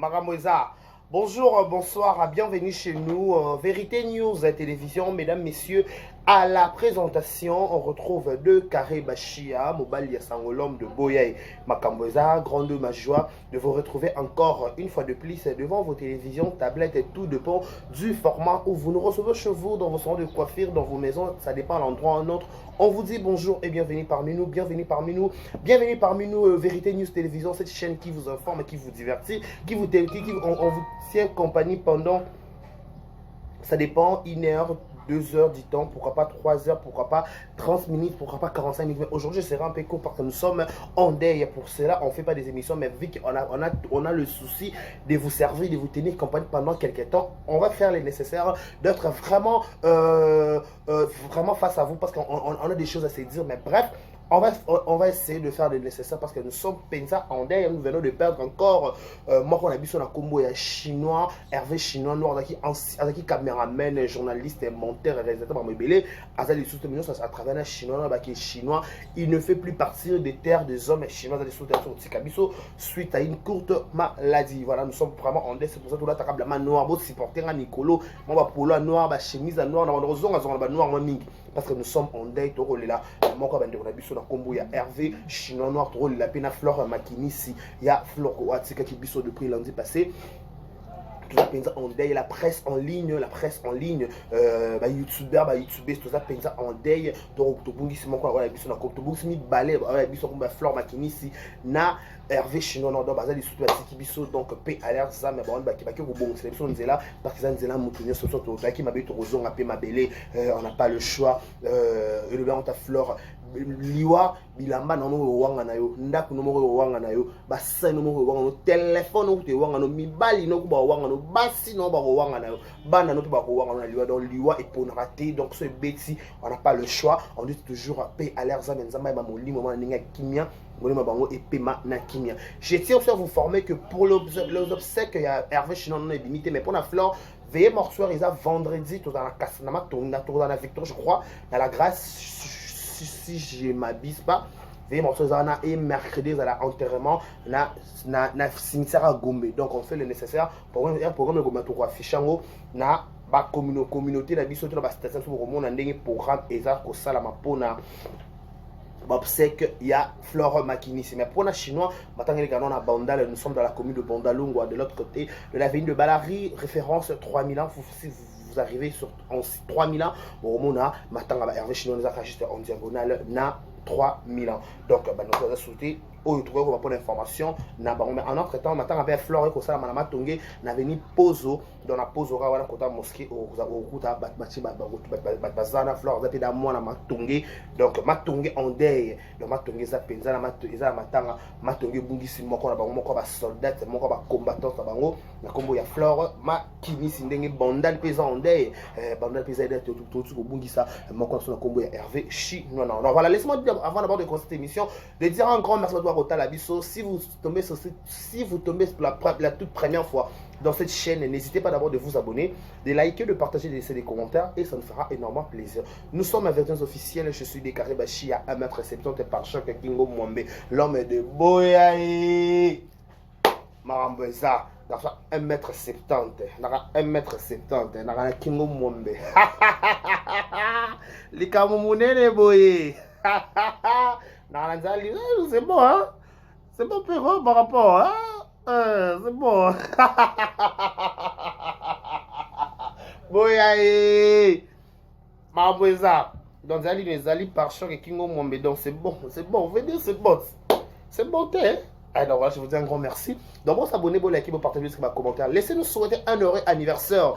Maramoisa. Bonjour, bonsoir, bienvenue chez nous. Vérité News Télévision, mesdames, messieurs. À la présentation, on retrouve deux carrés Bachia, Mobile Yassangolom de Boyaï Makamboza. Grande ma joie de vous retrouver encore une fois de plus devant vos télévisions, tablettes et tout dépend du format où vous nous recevez chez vous, dans vos salons de coiffure, dans vos maisons. Ça dépend l'endroit ou un autre. On vous dit bonjour et bienvenue parmi nous, bienvenue parmi nous, bienvenue parmi nous. Vérité News Télévision, cette chaîne qui vous informe et qui vous divertit, on vous tient compagnie pendant, ça dépend, 1 heure, 2 heures du temps, pourquoi pas 3 heures, pourquoi pas 30 minutes, pourquoi pas 45 minutes. Mais aujourd'hui, je serai un peu court parce que nous sommes en deuil. Pour cela, on ne fait pas des émissions, mais vu qu'on a le souci de vous servir, de vous tenir compagnie pendant quelques temps, on va faire les nécessaires d'être vraiment, vraiment face à vous parce qu'on a des choses à se dire. Mais bref, on va essayer de faire le nécessaire parce que nous sommes pensa en deuil. Nous venons de perdre encore. Moi, on a vu sur la combo chinois, Hervé Chinois, noir, qui caméraman, journaliste, monteur, réalisateur, Mamébélé, Azali Soutenir, à travers un chinois, qui est chinois. Il ne fait plus partir des terres des hommes chinois, suite à une courte maladie. Voilà, nous sommes vraiment en deuil. C'est pour ça que nous avons la main noire, votre supporter, Nicolo, mon polo noir, chemise noire, noir, parce que nous sommes en deuil. Là, on a combo ya Hervé chinois noir trop la pena Flore Makinisi ya Flore Watika qui biso depuis lundi passé. Tout ça pensa en deuil, la presse en ligne, youtubeur, youtubeur, tout ça pensa en deuil. Donc tobungi c'est mon quoi la biso na tobungi mi balé biso comme Flore Makinisi na Hervé chinois noir donc bazali surtout atiki biso donc p alert ça mais bon ba ki bon c'est biso nzela parce que nzela mutunyo so to qui m'a beto rozonga pe mabele on n'a pas le choix et le bien on ta Flore liwa bilamba na mo wanga na yo ndaku no mo wanga na yo basa no mo wanga no téléphone no te wanga no mibali no ba wanga no basi no ba wanga na yo bana no to ba wanga na liwa donc liwa et pour rater donc ce bêtis on n'a pas le choix on dit toujours paix à l'air za menzamba ba mo limo ma ninga kimia molima bango et pema na kimia. Je tiens aussi à vous former que pour les obsèques il y a Hervé Chinon non est limité mais pour la Flore veillez morceau ils a vendredi tout dans la casse dans la victoire je crois dans la grâce si je ne m'abuse pas, veillez morceau et mercredi à l'enterrement na cimetière à Gombe. Donc on fait le nécessaire pour un programme de Gombe to affichango na ba communauté na biso to na station pour mon ndenge programme eza ko sala mapona obsèque il y a Flore Makinisi mais pour la chinois maintenant les canons à Bandal nous sommes dans la commune de Bandalungwa de l'autre côté de la ville de Balari référence 3000 ans si vous arrivez sur 3000 ans au Mona maintenant Hervé Chinois nous a juste en diagonale na 3000 ans donc nous avons sauté où il trouve pour l'information na mais en entre temps maintenant avec Flore ko sala manama tongé na veni pozo dans la pose aura wana kota mosquée au kuta batmati bazana Flore za peda mwana matongé donc matongé en deuil donc matongé za penza na matongé za matanga matongé bungisi moko na bango moko ba soldat moko ba combattant na bango na kombo ya Flore Makinisi ndenge bandal pesa en deuil bandal pesa de tout bungisa moko na kombo ya Hervé Chinois non voilà laisse-moi dire avant d'abord de commencer cette émission de dire un grand merci à Rota Labisso. Si vous tombez sur la toute première fois dans cette chaîne, n'hésitez pas d'abord de vous abonner, de liker, de partager, de laisser des commentaires et ça nous fera énormément plaisir. Nous sommes à versions officielles. Je suis Décaré Bachi à 1m70 par choc Kingo Mwambe, l'homme de Boyaï Marambeza. Dans 1m70, 1m70, nara Kingo Mwambe. Les Kamoumoune Boye. C'est bon, hein? C'est bon, Perrault, par rapport, hein? C'est bon. Boyaï! Maboueza. Donc, les alliés par choc et Kingo Mwambe. Donc, c'est bon, on veut dire c'est bon. C'est bon, hein? Alors voilà, je vous dis un grand merci. Donc, bon, s'abonner, bon, liker, bon, partager, ce commentaire. Laissez-nous souhaiter un heureux anniversaire.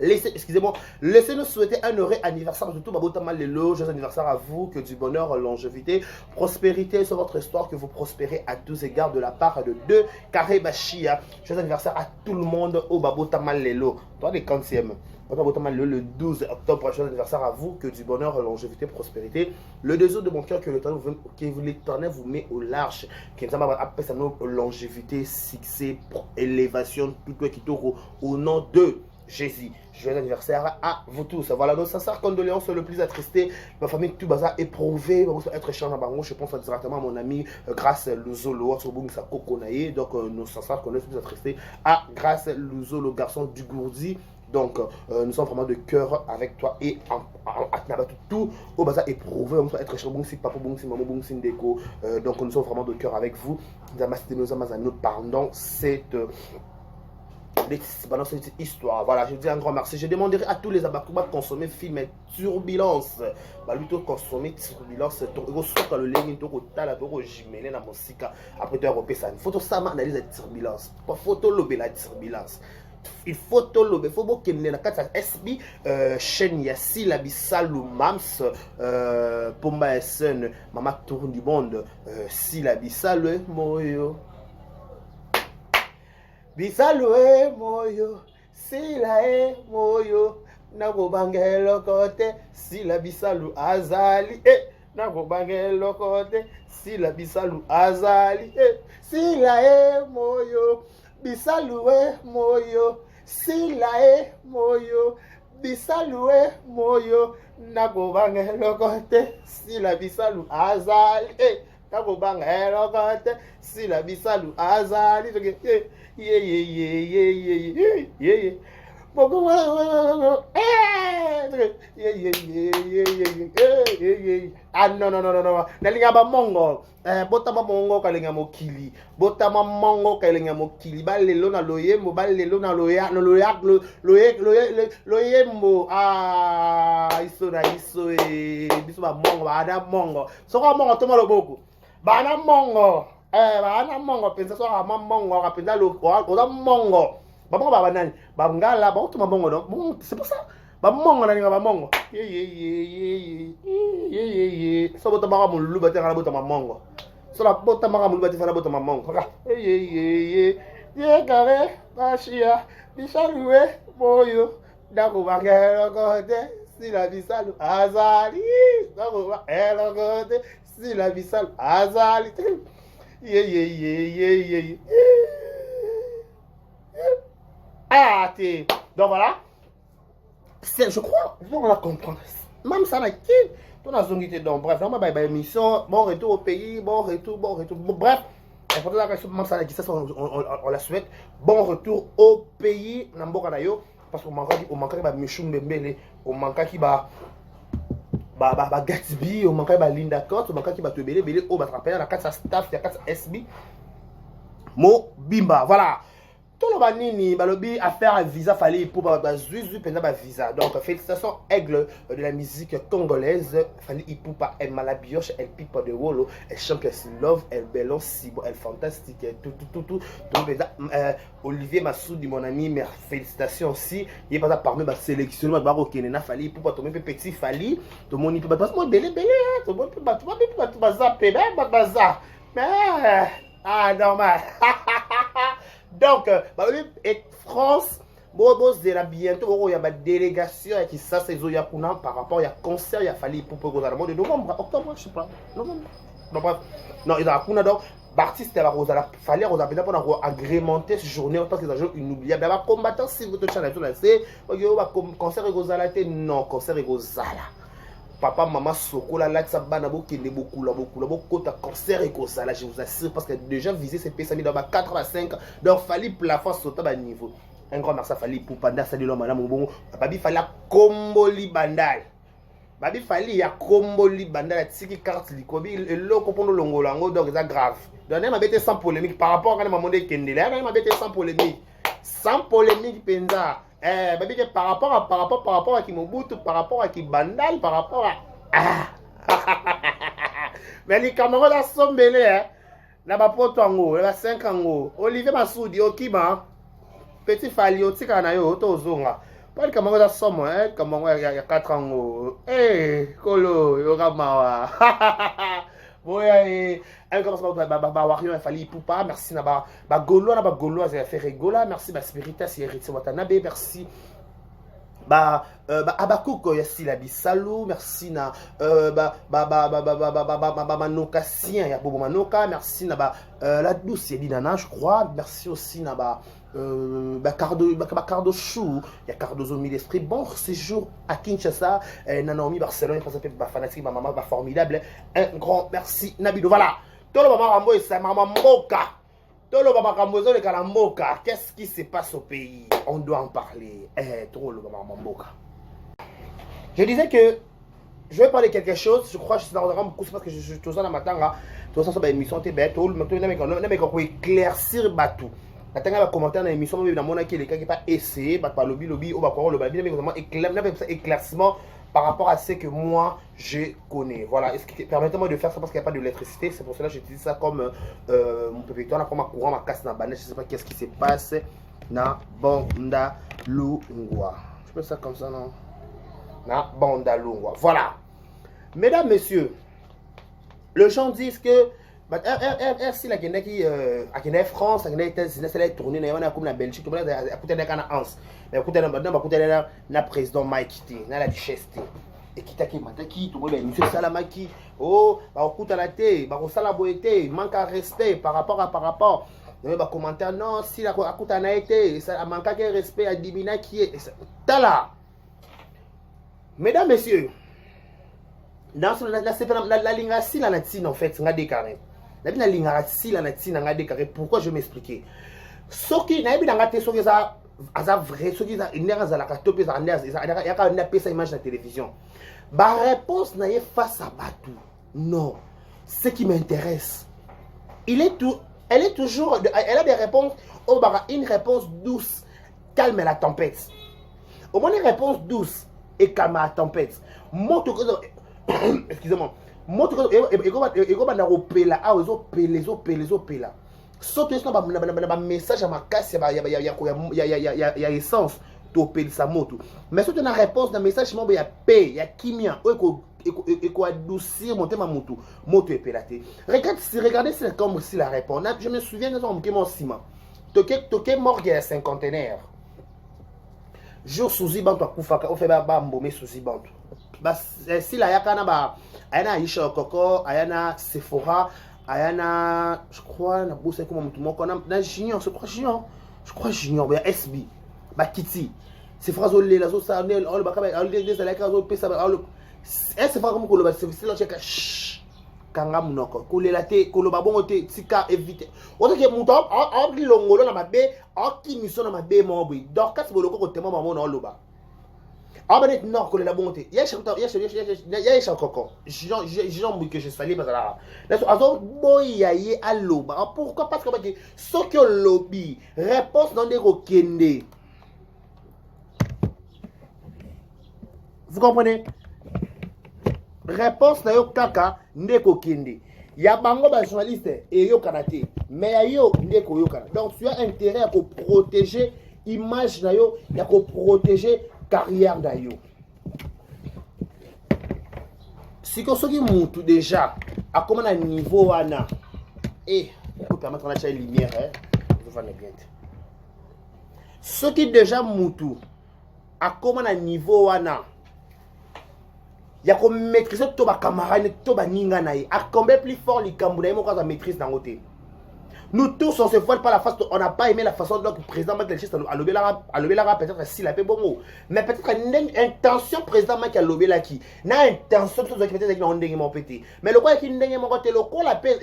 Laissez-nous souhaiter un heureux anniversaire, surtout les joyeux anniversaire à vous, que du bonheur, longévité, prospérité sur votre histoire, que vous prospérez à tous égards de la part de deux Carré Bachia. Joyeux anniversaire à tout le monde au Babotamal Lelo. Toi, les 40e. Le 12 octobre, joyeux anniversaire à vous, que du bonheur, longévité, prospérité. Le désir de mon cœur que l'Éternel vous met au large, que nous avons longévité, succès, élévation, tout ce qui est au nom de Jésus. Joyeux anniversaire à vous tous. Voilà, nos sincères condoléances, le plus attristé. Ma famille, tout bazar éprouvé. Être échange en bango. Je pense directement à mon ami Grâce Luzolo. Donc, nos sincères condoléances, le plus attristé à Grâce Luzolo, garçon du Gourdi. Donc, nous sommes vraiment de cœur avec toi et tout au bazar éprouvé. On doit être échange bon si papa bon si maman bon si déco. Donc, nous sommes vraiment de cœur avec vous. Pardon, cette. Pendant cette histoire, voilà, je dis un grand merci. Je demanderai à tous les Abakouba de consommer film Turbulence. Bah, plutôt consommer Turbulence. Tu le lien, tu as le la musique. Après, tu as repéré ça. Une photo, ça m'analyse la turbulence. Pas photo, lobé la turbulence. Il faut tout le faut que nous na kata SB chaîne ya Sila Bisalu Mams Pomba Essen Mama Tour du monde Sila Bisalu moyo Bisalu moyo Sila moyo Nako bangelo kote Sila Bisalu azali Nako bangelo kote Sila Bisalu azali Sila moyo Bisalue moyo, silae moyo, bisalue moyo, nagobange lokote, sila bisalu azali, nagobange lokote, sila bisalu azali, ye. Ah non. Nalinga ba mongo. Botama mongo kalinga mokili. Botama mongo kalinga mokili. Balelo na loyembo, balelo na loyembo. Ah, iso biso ba mongo, ba mongo. Soko mongo toma loboko. Bana mongo. Bana mongo pensa so ama mongo kapenda lo oda mongo. Bamongo baba nani bangala ba utuma mongo no bon c'est pour ça bamongo nani bamongo so bota maka mululu bata kana bota mamongo so la bota maka mululu bata kana bota mamongo ye kare bashia bisalue moyo dako bangela kote sila bisalu azali dako bangela kote sila bisalu azali ye donc voilà, je crois, on va comprendre. Même ça, on a zongité donc bref, on va émission, bon retour au pays, bon retour, bref, on la souhaite, bon retour au pays, parce qu'on manque de Michou Mbembele, on manque qui va Gatsby, on manque de Linda Cote, on manque qui va te belé, on va te rappeler, la 4 staff, il y a 4 SB, Mo Bimba, voilà. Tout le banini, balobi affaire visa fallait pour Zuzu pendant visa. Donc félicitations aigle de la musique congolaise. Fallait Ipupa elle malabioche, elle pipe de wolo, elle chante love, elle bellon si bon, elle fantastique, tout. Olivier Massoudi mon ami, mes félicitations aussi. Il est pas parmi ma sélection, ma baro kenena fallait Ipupa tomber petit fallait, tout le monde Ipupa parce que belé, tout le monde Ipupa, tout le monde zapper, mais ah normal. Donc, et France, de la bientôt, il y a une délégation qui ça c'est Zoyakuna par rapport il y a concert, il y a fallu pour le mois de novembre, octobre, je sais pas, novembre. Non, bref, non, il y a Kuna donc, Baptiste, il fallait agrémenter cette journée en tant que jour inoubliable. Il y a combattant si vous te challengez, c'est concert et Gozalate, non, concert et Gozala. Papa, maman, Sokola, là, ça va beaucoup de concert et comme ça, là, je vous assure, parce que déjà visé ces pays, ça mis dans 4 à 5, donc il fallait plafond sauter à niveau. Un grand merci, il fallait pour Panda, ça dit l'homme, madame, bon, Babi, il fallait Komboli Bandal. Babi, il fallait Komboli Bandal, Tiki carte, Likobi, et l'eau, comprendre le Longolango, donc c'est grave. Donc, il m'a bêté sans polémique par rapport à ma monnaie Kendele, il m'a bêté sans polémique. Sans polémique, Penza. Par rapport à Kimobutu, par rapport à Kibandal, par rapport à. Mais les Cameroun là sont mêlés, hein. Là-bas, pour toi, là, 5 ans. Olivier Massoudi, Okima, petit Fali, Otikanayo, Tozonga. Pas les Cameroun là sont, hein. Cameroun, il y a 4 ans. Eh, Kolo, Yoramawa. Oui, un grand merci, il fallait Poupa, merci, Naba, Gaulois, c'est fait rigola, merci, Spiritas, c'est hérité Watanabe, merci. Abakouk, yasi la bisalou, merci na Manokasien, ya Bobo Manoka, merci na la douce Dinana, je crois, merci aussi na Cardo Chou, il y a Cardozo Mille-Esprit. Bon séjour à Kinshasa, Nanaomi Barcelone, parce que fanatique, ma maman, formidable. Un grand merci, Nabido. Voilà. Tout le maman Rambo et sa maman Moka. Tout le maman Rambo et la Moka. Qu'est-ce qui se passe au pays? On doit en parler. Tout le maman Moka. Je disais que je vais parler de quelque chose. Je crois que c'est dans le beaucoup parce que je suis tout ça dans ma tanga. Tout ça, c'est une émission. Tu es bête. Tout le monde peut éclaircir Batou. La tanga va commenter dans l'émission. Mais dans mon avis, les gens qui pas essayé, pas lobby, ou pas quoi, le lobby, mais vraiment éclaircissement par rapport à ce que moi je connais. Voilà. Permettez-moi de faire ça parce qu'il n'y a pas de l'électricité. C'est pour cela que j'utilise ça comme mon pépétoire. On a ma courant, ma casse dans la banane. Je ne sais pas qu'est-ce qui se passe dans Banda Lungwa. Je peux ça comme ça, non? Na Banda Lungwa. Voilà. Mesdames, messieurs, les gens disent que si la Kenya qui a France, la Kenya est tournée comme la Belgique, tout le monde a écouté des canards, mais écoutez le président Mike T, la duchesse T, et qui t'a qui tout le monde monsieur Salamaki, oh, bah écoute à la thé, bah on salaboité, manque à respect par rapport. Bah commentaire non, si la écoute à la été, ça manque à respect à Dibina qui est, là. Mesdames, messieurs. Dans la ligne si la natine en fait, on a décarré. La ligne si la natine on a décarré. Pourquoi je m'expliquer? Ce qui n'a pas été ce qui est vrai, ce qui est nerveux à la carte, il y a une image de la télévision. Ma réponse n'est pas face à Batou. Non. Ce qui m'intéresse, elle a des réponses. Oh, une réponse douce calme la tempête. Au moins une réponse douce et calme la tempête. Excusez-moi. Montre que message à ma casse, il y a essence. Mais si tu as une réponse dans le message, il y a paix, il y a kimia, il y a adoucir mon thème moto. Regardez comme si la réponse. Je me souviens de mon ciment. Toké morgue à cinquantenaire. Jour sous Ibanto, on fait bambomé sous Ibanto. Si la yakana ba ayana Aisha Koko, ayana Sephora, ayana je crois na bosse comme tout monde na junior, je crois junior ba SB ba Kitty. Sephora zo les zo ça ne on ba ka ba les alaka zo pesa ba c'est pas comme ko le ba service là cheka kanga munoko ko le laté ko lo ba bongo te tika éviter. O te ke muto a longolo na mabe a ki mission na mabe mo bi. Donc quand c'est boloko ko temo maman na lo ba. Ah ben non, que la bonté. Il y a encore. J'en que je salue parce que là, boyaye à l'oba. Pourquoi? Parce que ce que lobby réponse dans des rokende. Vous comprenez? Réponse dans yo kaka ndeko kende. Ya bango ba journaliste et yo kanaté. Mais yo ndeko yo kana. Donc tu as intérêt à protéger image na yo, ya ko protéger carrière d'ailleurs. Si que ce qui monte déjà à comment un niveau ana et on peut permettre de une lumière bien. Ce qui déjà monte à comment un niveau ana il y a comme maîtriser tout ba camarade tout ba ninga naï à combien plus fort les Camerounais mon quand ça maîtrise dans côté. Nous tous, on se voit pas la face, on n'a pas aimé la façon dont le président Michael Chist a lobé la peut-être s'il a fait bon mot. Mais peut-être une intention président Michael lobé la qui. N'a intention de peut-être qu'on dégue mon petit. Mais le quoi qui dégue mon côté, le quoi la paix,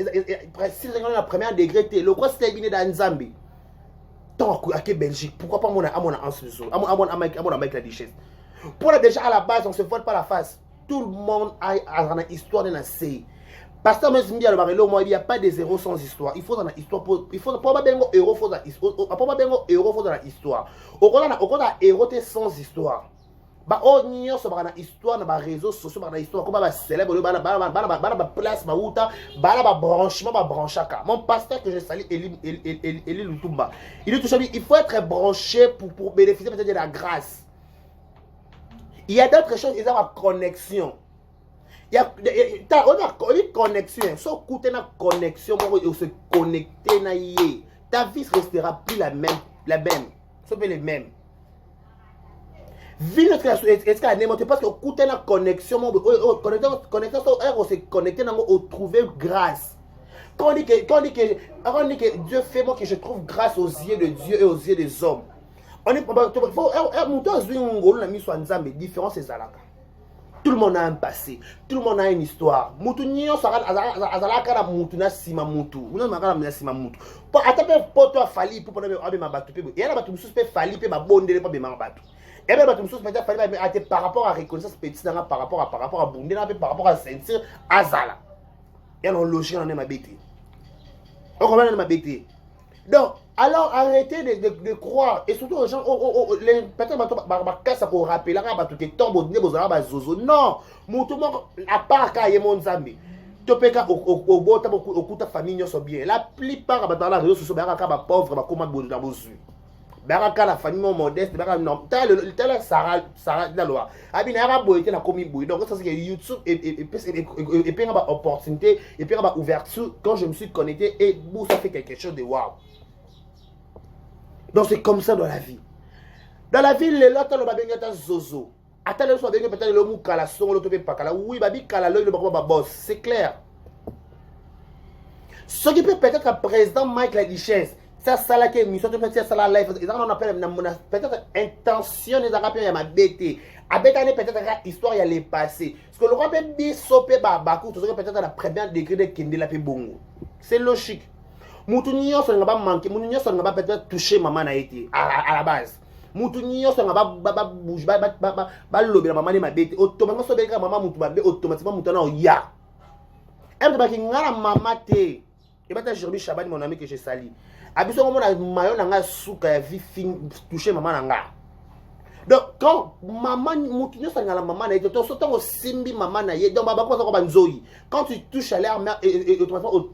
précise la première degré, le quoi c'était bien dans Zambie. Tant que Belgique, pourquoi pas mon en ce jour, à mon Michael Chist. Pour déjà à la base, on se voit pas la face. Tout le monde a une histoire de la série. Parce que il n'y a pas de zéro sans histoire. Il faut dans la histoire. Il faut pas bien héros dans la histoire. Pas bien héros dans la histoire. Au contraire, héros sans histoire. Bah on y a sur la histoire dans les réseaux sociaux, dans la histoire comme bah célèbre, bah place, bah outa, bah branchement, bah branchaka. Mon pasteur que je salue, Eli Lutumba. Il dit toujours, il faut être branché pour bénéficier peut-être de la grâce. Il y a d'autres choses, ils ont la connexion. Il y a une connexion. Si tu as une connexion, tu se connecter, ta vie ne restera plus la même. Ce sont les mêmes. Est-ce qu'à n'importe parce que tu as une connexion, on se connecter, on trouver grâce. quand on dit que Dieu fait moi que je trouve grâce aux yeux de Dieu et aux yeux des hommes. On est différent c'est Zalaka. Tout le monde a un passé, tout le monde a une histoire. Moutounio azalaka na mutuna sima mutu. Una makala mna sima mutu. Po atape poto afali pour prendre abe mabatu pe. Et là batu mususu pe fali pe babondele pa be mabatu. Et bien batu mususu pe fali ba par rapport à reconnaissance petit dans par rapport à bondela pe par rapport à sentir azala. Et on logique on est mabete. On comprend ma bêtise. Donc, alors arrêtez de croire. Et surtout aux gens, les peut-être pour rappeler, que tombe zozo. Non, à part quand il y a mon zambi. Topeka au bout au coup de famille sont bien. La plupart dans la réseau sociaux, pauvre, comment bon dans vos yeux. Baraka la famille modeste, baraka non. Tel Sarah la loi. Abina arabo était la commune bouille. Donc ça c'est que YouTube et puis une opportunité et puis une ouverture quand je me suis connecté et bon ça fait quelque chose de waouh. Donc c'est comme ça dans la vie. Dans la vie les lots le babenga ta zozo. Attends le soit bien peut-être le mou kala son le topé pas kala. Oui babi kala le ba boss, c'est clair. Ce qui peut être un président Mike la richesse. Ça là que mission de faire ça la life on appelle peut-être intention des arabes ya mabete abetane peut-être histoire ya les passé parce que le roi be sopé babaku tout peut-être la première degré de kende la pe bongo c'est logique mutu nyonso nga ba manquer mutu nyonso nga ba peut-être toucher maman na été à la base mutu nyonso nga ba bouge ba lobela maman ni mabete automatiquement so beka maman mutu ba automatiquement mutu na ya elle ba ki ngala maman te et bata Jeremy Chabani mon ami que j'ai sali abiso comme na mayo na nga souka vie fin toucher maman na nga donc quand maman mutu nyonso nga la maman na été to so tango simbi maman na ye donc baba ko ko banzoi quand tu touches à l'air et automatiquement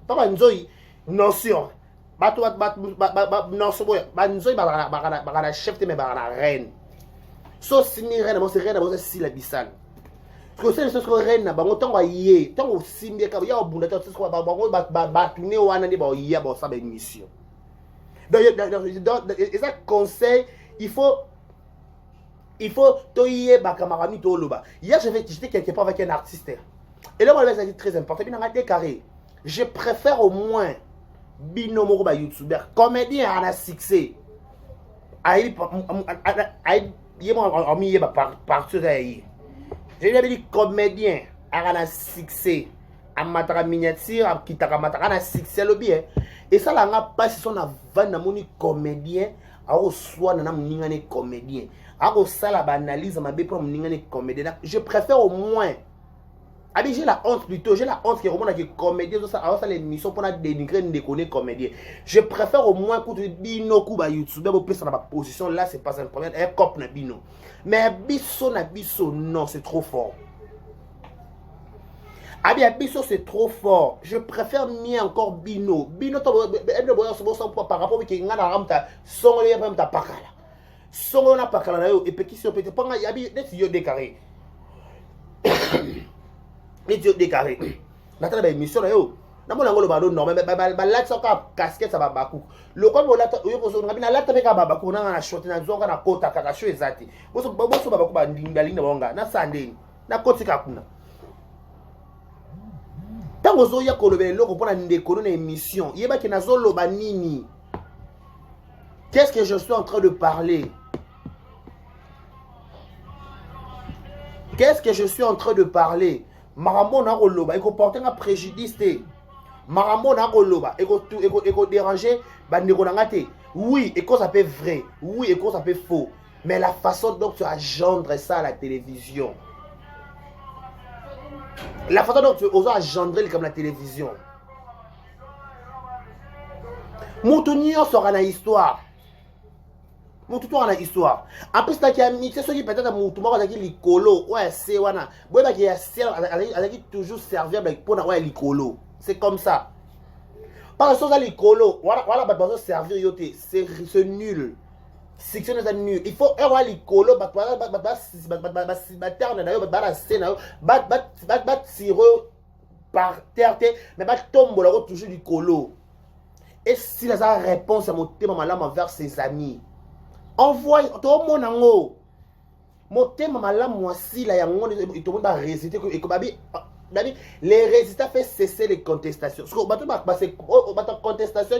pas banzoi notion bato non so boya banzoi ba chef te me ba na reine so simi reine mo c'est reine mo c'est si la bisale parce que c'est ce que reine na bango tango yé tango simbi ka ya obunda to c'est quoi bango ba tourner wana ndi ba yé ba ça ba émission donc et ça conseil il faut toyer ba camarami to loba hier j'étais quelque part avec un artiste et là moi c'est très important bien on décarré je préfère au moins binomo ba youtubeur comédien à la succès aïe yé moi ami yé ba partout aïe j'ai dit comédien à la succès à matara miniature à kitaka matara na succès le bien et ça là nga pas si son avant na moni comédien a soit na mningane comédien a ça la analyse ma bé pour mningane comédien je préfère au moins abi j'ai la honte plutôt j'ai la honte que vraiment que comédien ça l'émission pour dénigrer déconner comédien je préfère au moins que bino ku ba youtubeur pour plus dans ma position là c'est pas un problème un cop na bino mais biso na biso non c'est trop fort abi biso c'est trop fort je préfère mieux encore bino par rapport que nga na ramta son le ramta pakala son na pakala na yo et petit sur petit panga abi net yo décarré les yeux décarrés. Nathan ba émission là yo. Na mona ngolo ba do non mais ba la tsoka casquette ça ba baku. Le comme la yo poso ngabina la tabeka ba baku na short na zonga na kota kaka sho ezati. Boso ba baku ba ndinga linga bonga na sandeni. Na kotika kuna. Tango zo ya kolobele loko pona ndekolo na émission. Yeba ke na zo loba nini. Qu'est-ce que je suis en train de parler? Qu'est-ce que je suis en train de parler? Marambo na koloba eko porter un préjudice te marambo na koloba eko déranger bandeko na ngate oui eko ça peut vrai oui eko ça peut faux mais la façon dont tu agendre ça à la télévision la façon dont tu oses agendrer comme la télévision Moutounio sera na histoire mon tout en histoire après ça qui a mixé ce qui peut-être mon tout monde qui licolo ouais c'est wana boy ba qui a avec toujours servir pour na ouais licolo c'est comme ça parce que ça licolo voilà ba besoin servir yoté c'est nul section est nul il faut ouais licolo ba terne na yo ba la scène ba tiro par terre mais ba tombe là toujours licolo et si la réponse à mon thème malama envers ses amis envoie tout mon ango mon thème malamu asila yango tout monde va réciter que babi les résultats fait cesser les contestations. Parce que c'est contestation,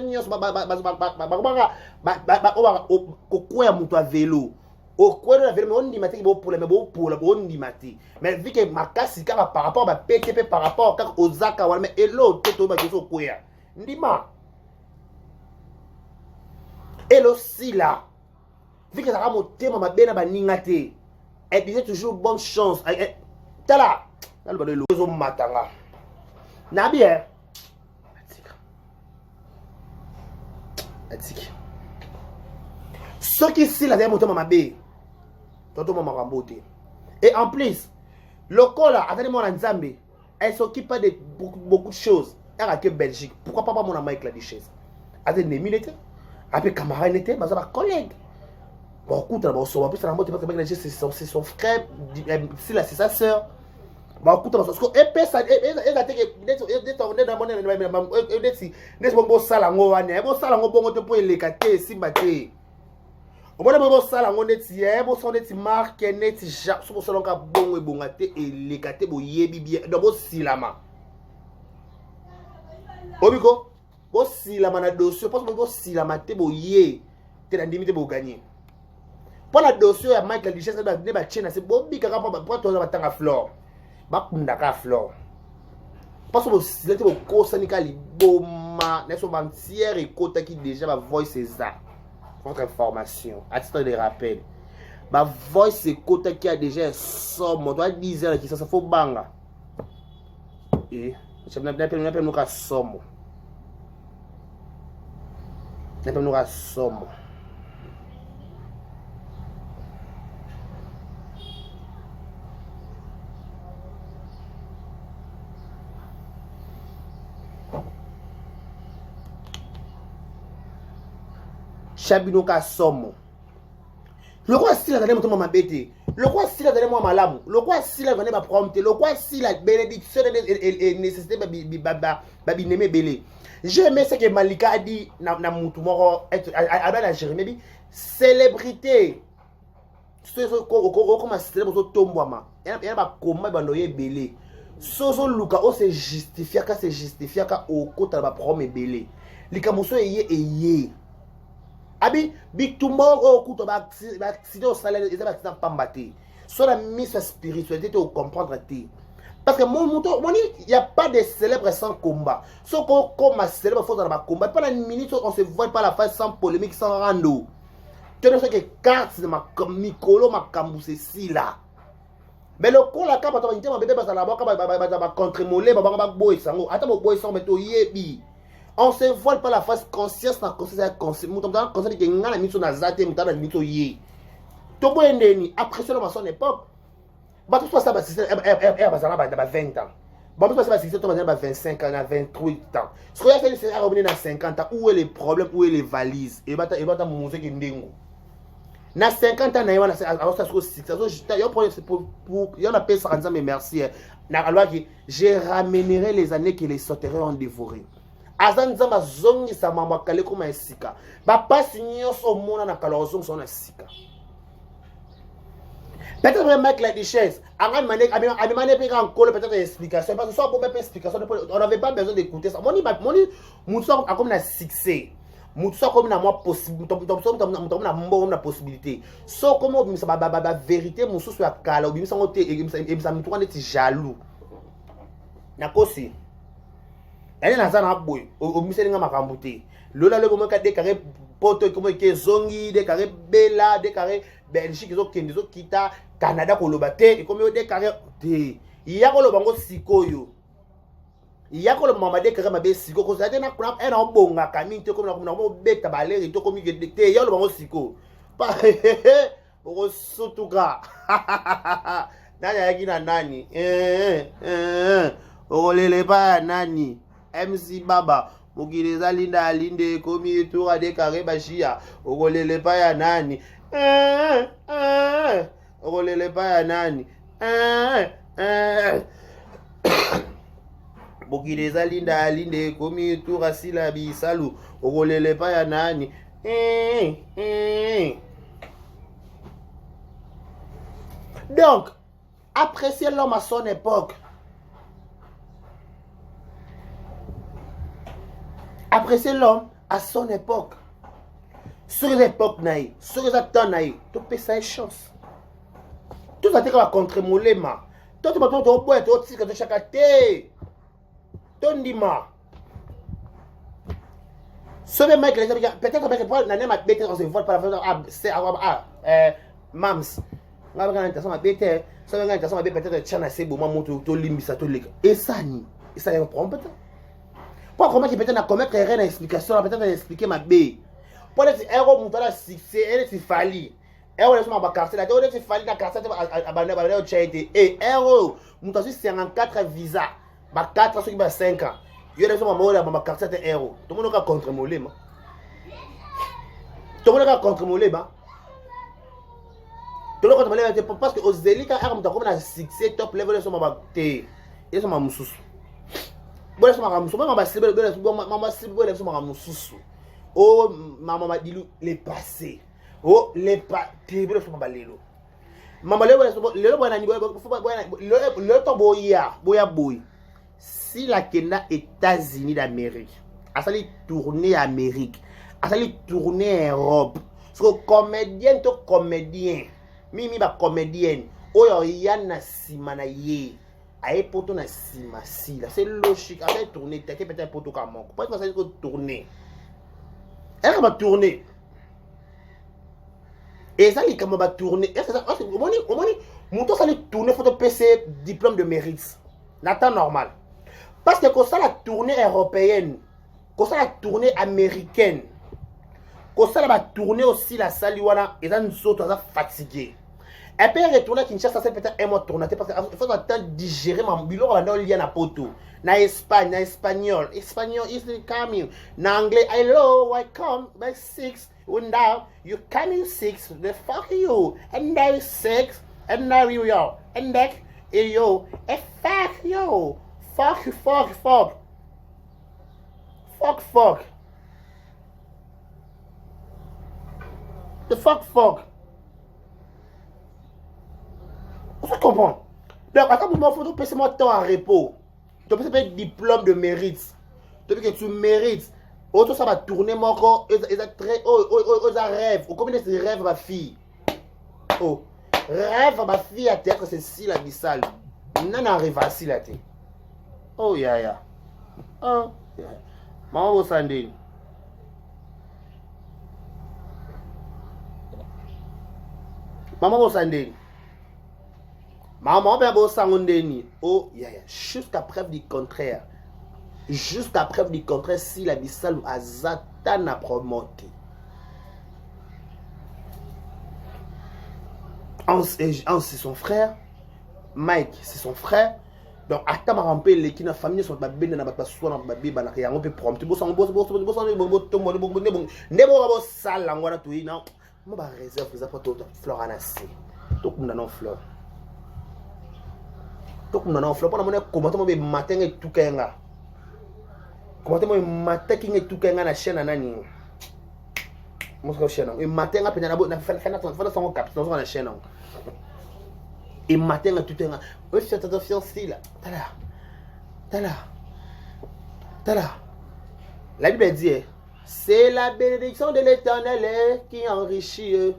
vélo. Au coin de la vélo, on dit que mais vu que ma casse par rapport à PTP, par rapport aux Zaka, mais l'autre, tout le monde, et aussi là, vu que ça a monté, ma belle n'a ningate, elle disait toujours bonne chance. T'as là, le matanga. N'a bien. Ce qui est là, c'est monté ma belle. Toto mama ramboté. Et en plus, le col là, attendez-moi en Zambie, elle s'occupe pas de beaucoup de choses. Elle a que Belgique. Pourquoi pas mon amie avec la duchesse? Attendez, militaire. Après, camarade était, mais ça va collègue. Bon, écoute, bon, son plus, c'est son frère, si là, c'est sa soeur. Bon, écoute, parce que, et puis, ça, et a été, bo sila mana dossier parce que bo sila mate bo ye te na ndimi te bo gagner pour la dossier ya Michael Duchesse ba ne ba chena c'est bo bika ka pour to za batanga flore ba kunda ka flore parce que bo sila te bo kosa ni ka li boma na so bantière et kota qui déjà ba voice ça votre information à titre de rappel ba voice et kota qui a déjà somme doit 10 heures qui ça faut banga et je n'appelle nous ka somme. Nous sommes. Chabinoka somme. Le roi s'il a donné mon ma bête. Le roi s'il a donné moi ma lame. Le roi s'il a donné ma prompte. Le roi s'il a bénédiction et nécessité babi némé belé. J'ai aimé ce que Malika a dit na Moutoumoro à la Jérémie. Célébrité. Ce comme assisté pour tombouama. Il y a pas comment bandoyer belé. Soso luka o se justifia ka au côté de ma promet belé. Likamuso eye. Abi bitumor au couteau ba accident au salaire et ça va pas mbaté sur la mise spiritualité au comprendre parce que mon il n'y a pas de célèbre sans combat sauf comme ma célèbre faut dans ma combat pas la minute on se voit pas la face sans polémique sans rando tu sais que carte de ma micolo ma cambousse si là mais le coup la carte on dit ma bébé parce la boka ba contre molé ba boy sango attends boy sango mais to yebi. On se voile pas la face conscience na conscience conscience. Nous sommes conscients que nous avons mis sur Nazate, nous avons mis sur Yé. Tout le monde après cela, à son époque, tout ça, c'est 20 ans. Tout ça, c'est 25 ans, 28 ans. Ce qu'on a fait, c'est revenir dans 50 ans. Où est les problèmes, où est les valises? Et bien, tu as montré qu'il y a dans 50 ans, il y a un mais merci. Je ramènerai les années que les sauterelles ont dévorées. Azanzamba zongi sa mama kale kuma esika ba pasi nyoso mona na kalozong sona sika peut-être le mec la richesse anga mané pe kan kolo peut-être explication parce que soit pour mettre explication on n'avait pas besoin d'écouter ça moni muso a comme na succès muso comme na moi possibilité na mbo na possibilité so comme bimisa ba vérité muso so ya kala bimisa ngote ebisa mtu kwa neti jaloux na kosi. Elle est dans un boy, au ministère de Makambuté. Lola le moment qu'elle déclaré poto comme que zongi, déclaré Bella, déclaré Belgique, ils ont quitté Canada pour le battre et comme ils ont déclaré il y a le bango sikoyo. Il y a le maman déclaré ma belle siko, cause elle n'a pas un bon à Camille, comme la bête à balai, et tout comme il était, il y a le bango siko. Pas pour surtout gars. Nani a nani? Olele pas nani. MC Baba mukileza linda alinde komi tura de kare bashia ogolele pa ya nani ogolele pa ya nani mukileza linda alinde komi tura sila bisalu ogolele pa ya nani donc appréciez l'homme à son époque. Apprécier l'homme à son époque. Sur l'époque, sur les temps, tu peux ça une chance. Tout ça, tu vas contre Molema. Toi, tu vas te boire, tu vas te dire chaque thé. Tu dis ma. Ce mec, peut-être que pour l'année, ma bête, on se voit par la c'est Mams. On va regarder ma bête. Ça va regarder ma bête, peut-être que Tchana, c'est bon, moi, tu limbi ça, tu lis. Et ça, il y a un problème, peut-être. Pour comment tu peut-être commettre une explication, peut-être expliquer ma bête. Pour les héros, mon talent, c'est un fali. Héros, les gens carte là, on est fali dans carte à abandonner au charité. Et héros, mon talent, c'est 54 visa, 4 ceux qui ont 5 ans. Il y a des gens qui ont carte c'est un héros. Tout le monde a contre molé, ma. Tout le monde a contre molé, ma. Tout le monde a contre molé, parce que aux élites, quand on a comme un succès top level, ils sont ma té, ils sont ma moussous. Bon, ils sont ma moussous, moi ma cible, ma cible, ils sont ma moussous. Oh, maman m'a dit les passés. Oh, les passés. Ils sont ma lélo. Maman le temps boya. Si la Kenya États-Unis d'Amérique, à ça les tourner Amérique, à ça les tourner Europe. Parce que comédien to comédien, mimi ba comédienne, oyo yana simana ye. Aye poto na sima si là, c'est logique. À ça tourner, t'es peut-être poto comme moi. Pourquoi ça dit que tourner? Elle va tourner. Et ça, il va tourner. Et ça, mon temps, ça allait tourner, il faut PC diplôme de mérite. N'attend normal. Parce que quand ça, la tournée européenne, quand ça, la tournée américaine, quand ça, la tournée aussi, la saliwana, et ça, nous autres, on est fatigués. Et puis, retourner à Kinshasa, c'est peut-être un mois tourné, parce qu'il faut attendre digérer mon bilan, on a lié à poto. Na Espagne, na espagnol is coming. Na anglais, hello, welcome, by 6. And now you coming 6. The fuck you. And now 6. And now you yo. And that yo. And fuck you. Fuck. The fuck. On se comprend. Donc, attends, il faut passer mon temps en repos. Tu peux faire diplôme de mérite. Tu peux que tu mérites. Autre ça va tourner mon corps. Ils rêve. Combien de rêves ma fille? Oh, rêve ma fille à tête, c'est si la bissale. Non, arrive à si la tête. Oh, ya. Oh, ya. Maman, vous sandez. Maman, vous sandez. Maman, ben, vous sandez. Oh, ya. Jusqu'à preuve du contraire. Jusqu'à preuve du contraire, si la bissale a Zatan a promoté. Hans, c'est son frère. Mike, c'est son frère. Donc, attends, ma rampe, les qui na famille sont pas bien, n'a pas soit dans baby, bah, rien, on peut prendre. Tu bosses en boss, nebo sale, l'angoisse, tout, non. Moi, bah, réserve, vous avez tout, fleur à nasser. Tout le monde a fleur. Tout le monde a fleur. Pendant mon commentaire, moi, matin et tout, qu'un comment matin qui est tout qu'un la chaîne anani mon chaîne et matin à peine na fait son cap dans la chaîne et matin tout un oui c'est attention style tala la Bible dit c'est la bénédiction de l'Éternel qui enrichit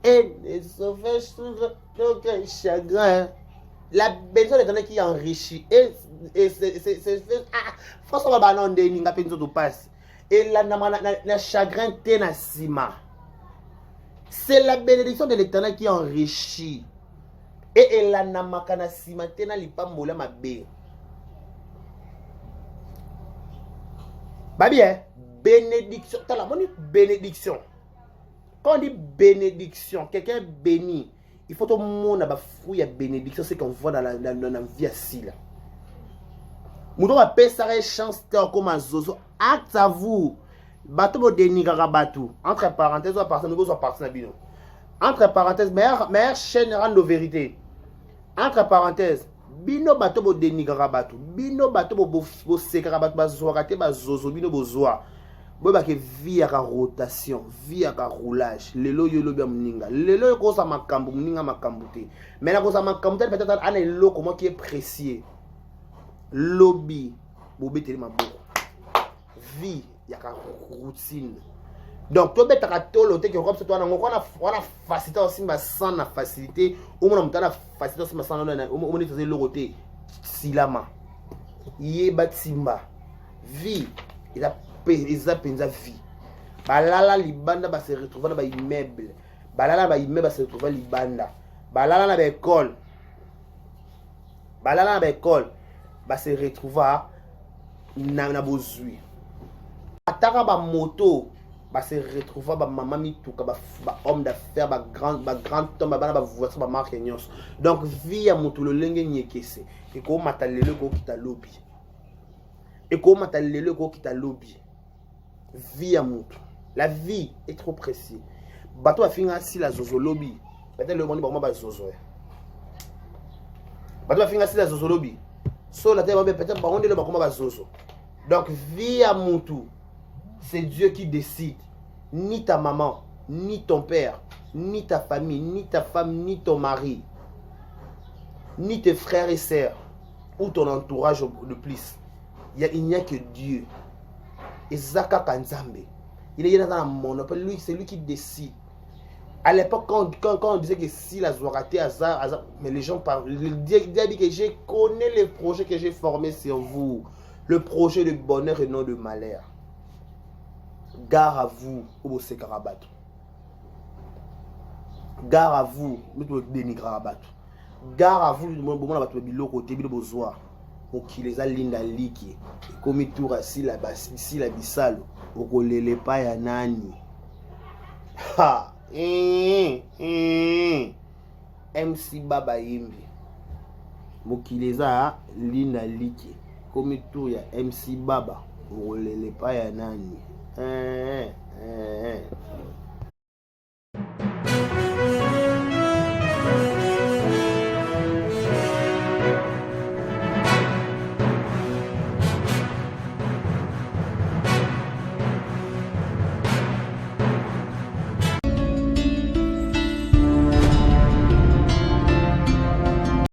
et ne sauve souvent aucun chagrin. La bénédiction de l'Éternel qui enrichit et c'est François Banon de Ninga Penzo de passe et la chagrin tenasima. C'est la bénédiction de l'Éternel qui enrichit et la namakana sima tena lipa mola mabe. Bah bien, bénédiction. T'as la monnaie bénédiction. Quand on dit bénédiction, quelqu'un béni. Il faut que tout le monde ait fouille à bénédiction, c'est qu'on voit dans la vie assis là. Mouton va payer sa chance comme un zozo. Acte à vous. Bateau de dénigrer bateau. Entre parenthèses, on part nous partir dans bino. Entre parenthèses, meilleure chaîne rend nos vérités. Entre parenthèses, bino bateau de dénigrer bateau. Bino bateau bo sekra bateau bazo raté bazozo bino bozoa. Boba que vie à rotation, vie à roulage. Lelo yolo bien mninga. Lelo yo kosa makambu mninga makambute. Mais la kosa makambu peut-être un elo comment qui est précieux. Lobby, bobé tellement beau. vie ya ka routine. Donc toi beta ka tolo te que comme ça toi on a facilité aussi ma sans na facilité au moins on a facilité aussi ma sans na au moins faisait le côté silama yeba timba vie il a penza vie balala libanda ba se retrouver na ba immeuble balala ba immeuble ba se retrouver libanda balala na ba école ba se retrouver na bozui ataka ba moto ba se retrouver ba maman mituka ba homme d'affaires ba grand homme ba voiture ba marque nyos. Donc vie ya moto le lenge nyekese e ko matalele ko kita lobby vie ya moto. La vie est trop précieuse. Bato afinga si la zozo lobby peut-être le monde ba zozo bato afinga si la zozo lobby so la tête peut-être ba onde le ba ba zozo. Donc vie ya moto, c'est Dieu qui décide. Ni ta maman, ni ton père, ni ta famille, ni ta femme, ni ton mari, ni tes frères et sœurs, ou ton entourage de plus. Il n'y a que Dieu. Et Zaka Kanzambe. Il est dans un monopole. Lui, c'est lui qui décide. À l'époque, quand on disait que si la Zoraté, mais les gens parlent. Dieu a dit que je connais les projets que j'ai formés sur vous. Le projet de bonheur et non de malheur. Gare à vous, au Sekarabat. Gare à vous, nous dénigrabat. Gare à vous, nous devons avoir le côté de besoin. Pour qu'il les a linda liki. Comme tour si la bisalo. Pour que les pas ya nani. Ha! MC Baba Yimbi. Mokileza linda liki. Comme tour ya MC Baba. Pour les pas ya nani.